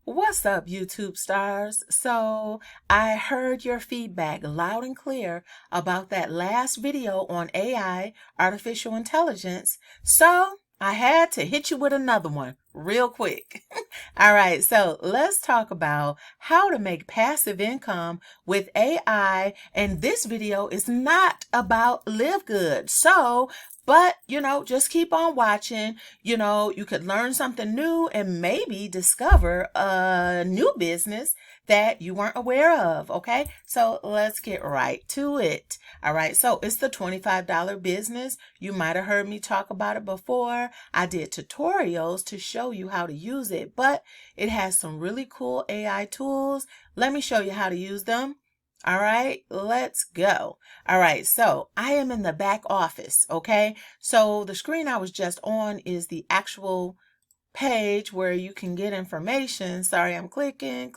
What's up, YouTube stars? So, I heard your feedback loud and clear about that last video on AI, artificial intelligence. So, I had to hit you with another one real quick. All right, so let's talk about how to make passive income with AI. And this video is not about LiveGood. But, just keep on watching. You could learn something new and maybe discover a new business that you weren't aware of. Okay, so let's get right to it. All right, so it's the $25 business. You might have heard me talk about it before. I did tutorials to show you how to use it, but it has some really cool AI tools. Let me show you how to use them. All right, let's go. All right, so I am in the back office, okay? So the screen I was just on is the actual page where you can get information. Sorry, I'm clicking.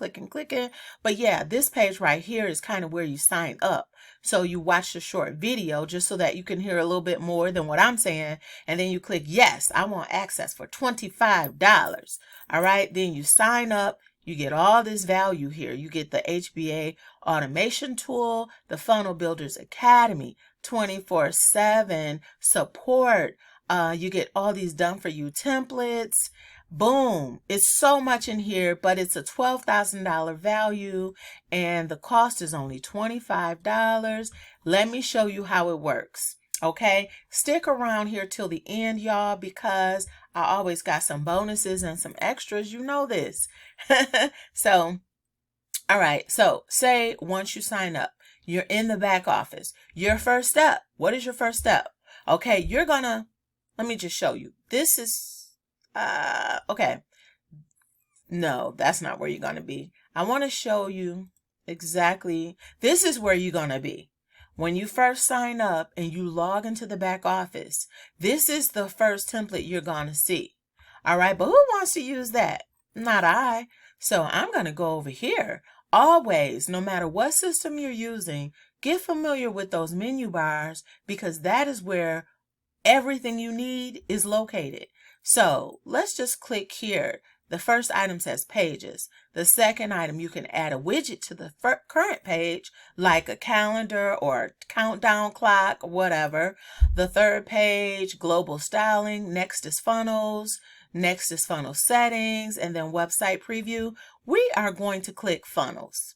But yeah, this page right here is kind of where you sign up. So you watch the short video just so that you can hear a little bit more than what I'm saying. And then you click, yes, I want access for $25. All right, then you sign up. You get all this value here. You get the HBA automation tool, the Funnel Builders Academy, 24/7 support. You get all these done for you templates. Boom. It's so much in here, but it's a $12,000 value and the cost is only $25. Let me show you how it works. Okay, stick around here till the end, y'all, because I always got some bonuses and some extras. You know this. So, all right. So say once you sign up, you're in the back office. Your first step. What is your first step? Okay, let me just show you. This is, okay. No, that's not where you're going to be. I want to show you exactly. This is where you're going to be. When you first sign up and you log into the back office, this is the first template you're going to see. All right, but who wants to use that? Not I. So I'm going to go over here. Always, no matter what system you're using, get familiar with those menu bars because that is where everything you need is located. So let's just click here. The first item says pages. The second item, you can add a widget to the current page, like a calendar or a countdown clock, whatever. The third page, global styling. Next is funnels. Next is funnel settings, and then website preview. We are going to click funnels.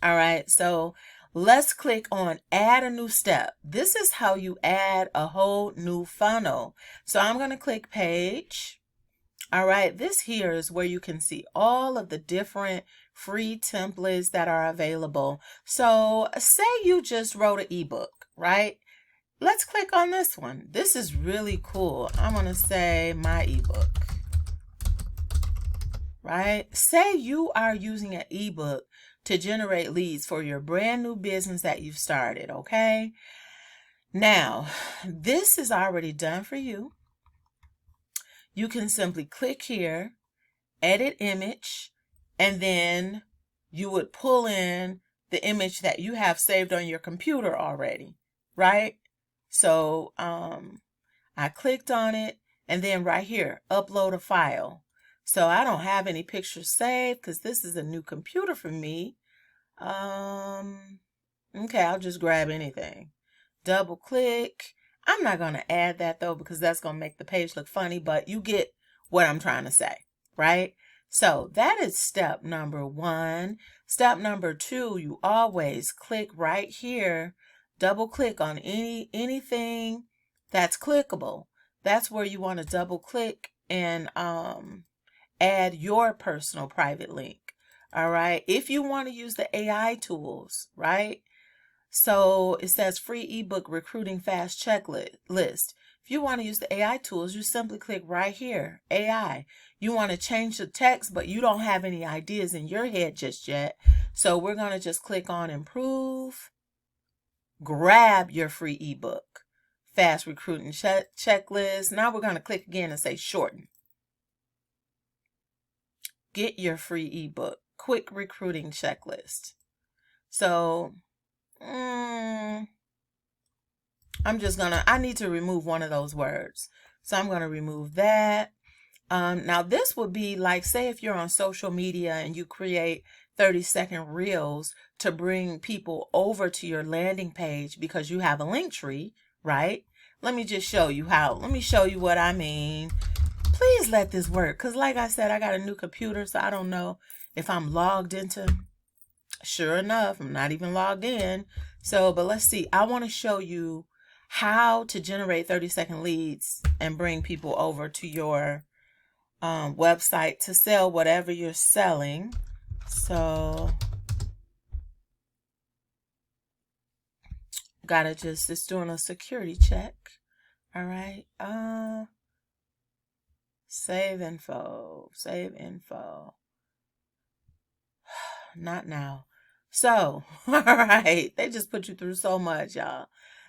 All right, so let's click on add a new step. This is how you add a whole new funnel. So I'm going to click page. All right, this here is where you can see all of the different free templates that are available. So say you just wrote an ebook, right? Let's click on this one. This is really cool. I'm going to say my ebook, right? Say you are using an ebook to generate leads for your brand new business that you've started, okay? Now, this is already done for you. You can simply click here, edit image, and then you would pull in the image that you have saved on your computer already, right? So I clicked on it, and then right here, upload a file. So I don't have any pictures saved because this is a new computer for me. Okay, I'll just grab anything. Double click. I'm not going to add that though because that's going to make the page look funny, but you get what I'm trying to say, right? So that is step number 1. Step number 2, you always click right here, double click on anything that's clickable. That's where you want to double click and add your personal private link. All right. If you want to use the AI tools, right? So it says free ebook recruiting fast checklist. If you want to use the AI tools, you simply click right here, AI. You want to change the text, but you don't have any ideas in your head just yet. So we're going to just click on improve. Grab your free ebook, fast recruiting checklist. Now we're going to click again and say shorten. Get your free ebook, quick recruiting checklist. So I need to remove one of those words. So I'm going to remove that. Now this would be like, say if you're on social media and you create 30-second reels to bring people over to your landing page because you have a link tree, right? Let me just show you how. Let me show you what I mean. Please let this work, because like I said, I got a new computer, so I don't know if I'm logged into. Sure enough, I'm not even logged in. So, but let's see. I want to show you how to generate 30-second leads and bring people over to your website to sell whatever you're selling. So gotta just doing a security check. All right. Save info. Not now. So all right, they just put you through so much, y'all.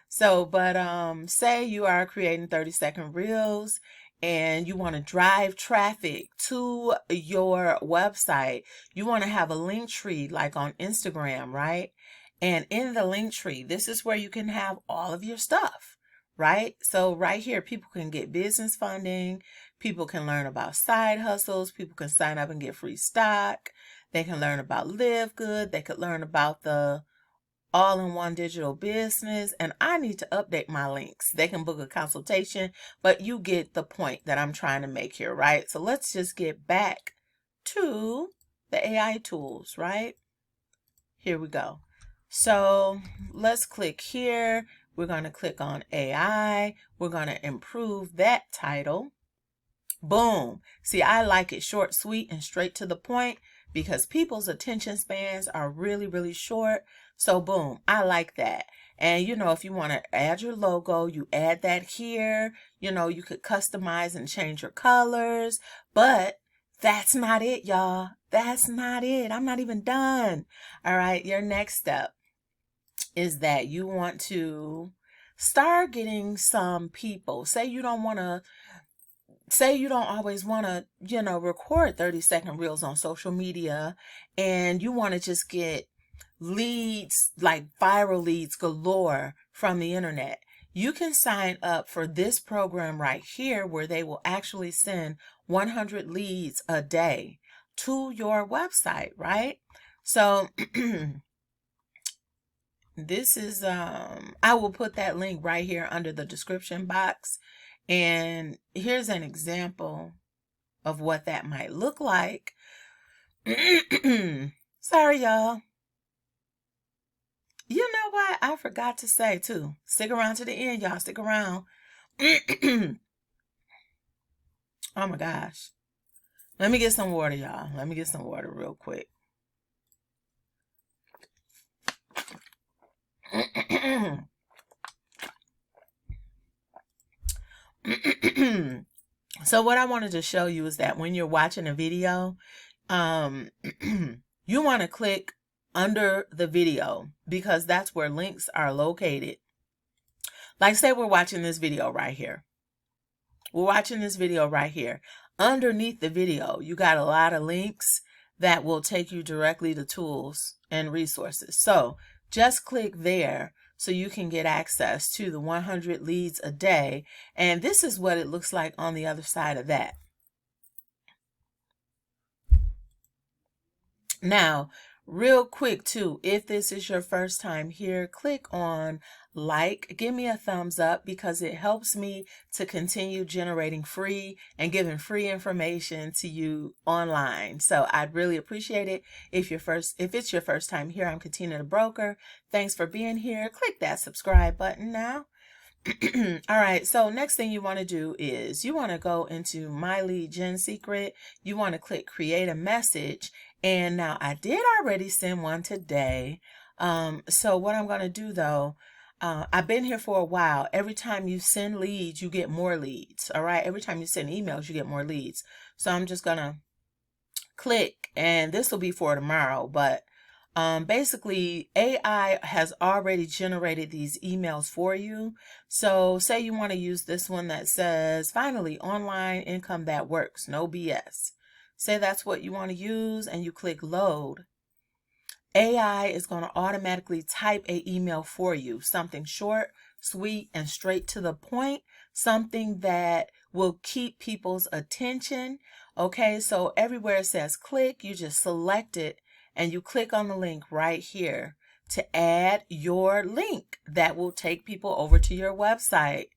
So but say you are creating 30-second reels and you want to drive traffic to your website. You want to have a link tree like on Instagram, right? And in the link tree, this is where you can have all of your stuff, right? So right here, people can get business funding. People can learn about side hustles. People can sign up and get free stock. They can learn about LiveGood. They could learn about the all-in-one digital business. And I need to update my links. They can book a consultation, but you get the point that I'm trying to make here, right? So let's just get back to the AI tools, right? Here we go. So let's click here. We're going to click on AI. We're going to improve that title. Boom. See, I like it short, sweet, and straight to the point, because people's attention spans are really, really short. So boom, I like that. And you know, if you want to add your logo, you add that here. You know, you could customize and change your colors, but that's not it, y'all. That's not it. I'm not even done. All right. Your next step is that you want to start getting some people. Say you don't always want to, record 30-second reels on social media, and you want to just get leads, like viral leads galore from the internet. You can sign up for this program right here, where they will actually send 100 leads a day to your website, right? So this is, I will put that link right here under the description box. And here's an example of what that might look like. Sorry, y'all. You know what? I forgot to say too. Stick around to the end, y'all. Stick around. Oh my gosh. Let me get some water, y'all. Let me get some water real quick. So what I wanted to show you is that when you're watching a video, you want to click under the video, because that's where links are located. Like say we're watching this video right here. We're watching this video right here. Underneath the video, you got a lot of links that will take you directly to tools and resources. So just click there so you can get access to the 100 leads a day. And this is what it looks like on the other side of that. Now, real quick too, if this is your first time here, click on like, give me a thumbs up, because it helps me to continue generating free and giving free information to you online. So I'd really appreciate it if it's your first time here. I'm Katina the Broker. Thanks for being here. Click that subscribe button now. All right, so next thing you want to do is you want to go into My Lead Gen Secret. You want to click create a message. And now I did already send one today. So what I'm going to do though, I've been here for a while. Every time you send leads, you get more leads. All right. Every time you send emails, you get more leads. So I'm just going to click, and this will be for tomorrow. But basically, AI has already generated these emails for you. So say you want to use this one that says, finally, online income that works, no BS. Say that's what you want to use, and you click load. AI is going to automatically type an email for you, something short, sweet, and straight to the point, something that will keep people's attention. Okay, so everywhere it says click, you just select it and you click on the link right here to add your link that will take people over to your website.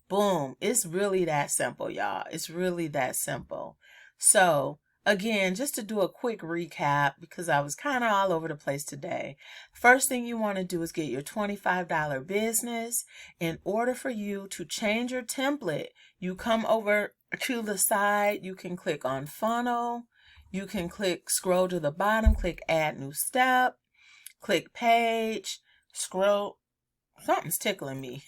Boom. It's really that simple, y'all. It's really that simple. So again, just to do a quick recap, because I was kind of all over the place today. First thing you want to do is get your $25 business. In order for you to change your template, you come over to the side, you can click on funnel, you can scroll to the bottom, click add new step, click page, scroll, something's tickling me.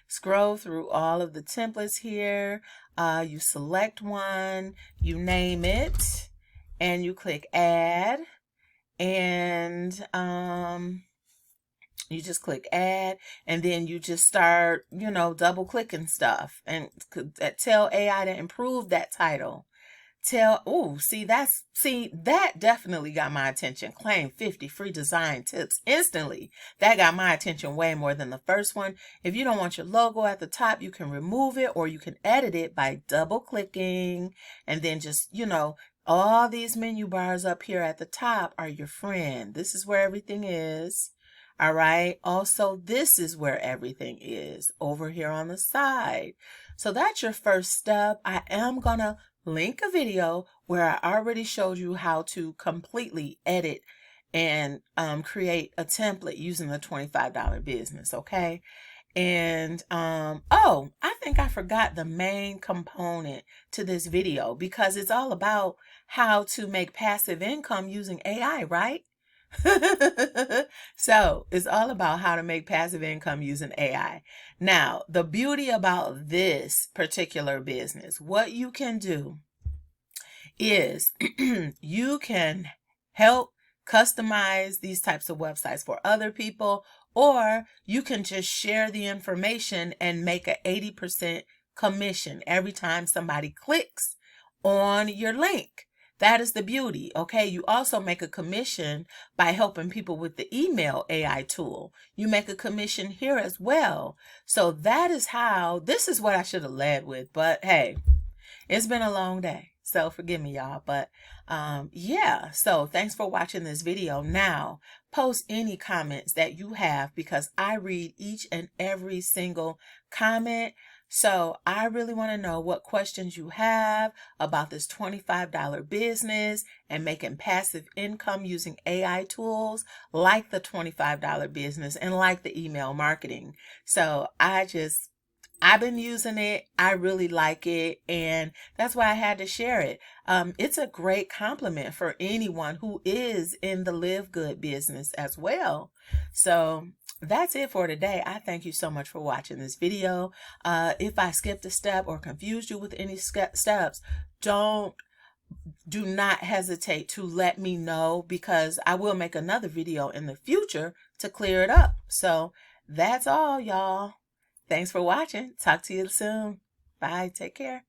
Scroll through all of the templates here. You select one, you name it, and you click add, and you just click add, and then you just start, double clicking stuff and tell AI to improve that title. That definitely got my attention. Claim 50 free design tips instantly. That got my attention way more than the first one. If you don't want your logo at the top, you can remove it or you can edit it by double clicking, and then just, all these menu bars up here at the top are your friend. This is where everything is. All right. Also, this is where everything is over here on the side. So that's your first step. I am going to link a video where I already showed you how to completely edit and create a template using the $25 business. Okay. And oh, I think I forgot the main component to this video, because it's all about how to make passive income using AI, right? So it's all about how to make passive income using AI. Now, the beauty about this particular business, what you can do is you can help customize these types of websites for other people, or you can just share the information and make an 80% commission every time somebody clicks on your link. That is the beauty. Okay. You also make a commission by helping people with the email AI tool. You make a commission here as well. So that is how, this is what I should have led with, but hey, it's been a long day. So forgive me, y'all. But yeah, so thanks for watching this video. Now, post any comments that you have, because I read each and every single comment. So I really want to know what questions you have about this $25 business and making passive income using AI tools like the $25 business and like the email marketing. So I've been using it. I really like it, and that's why I had to share it. It's a great compliment for anyone who is in the LiveGood business as well. So that's it for today. I thank you so much for watching this video. If I skipped a step or confused you with any steps, do not hesitate to let me know, because I will make another video in the future to clear it up. So that's all, y'all. Thanks for watching. Talk to you soon. Bye. Take care.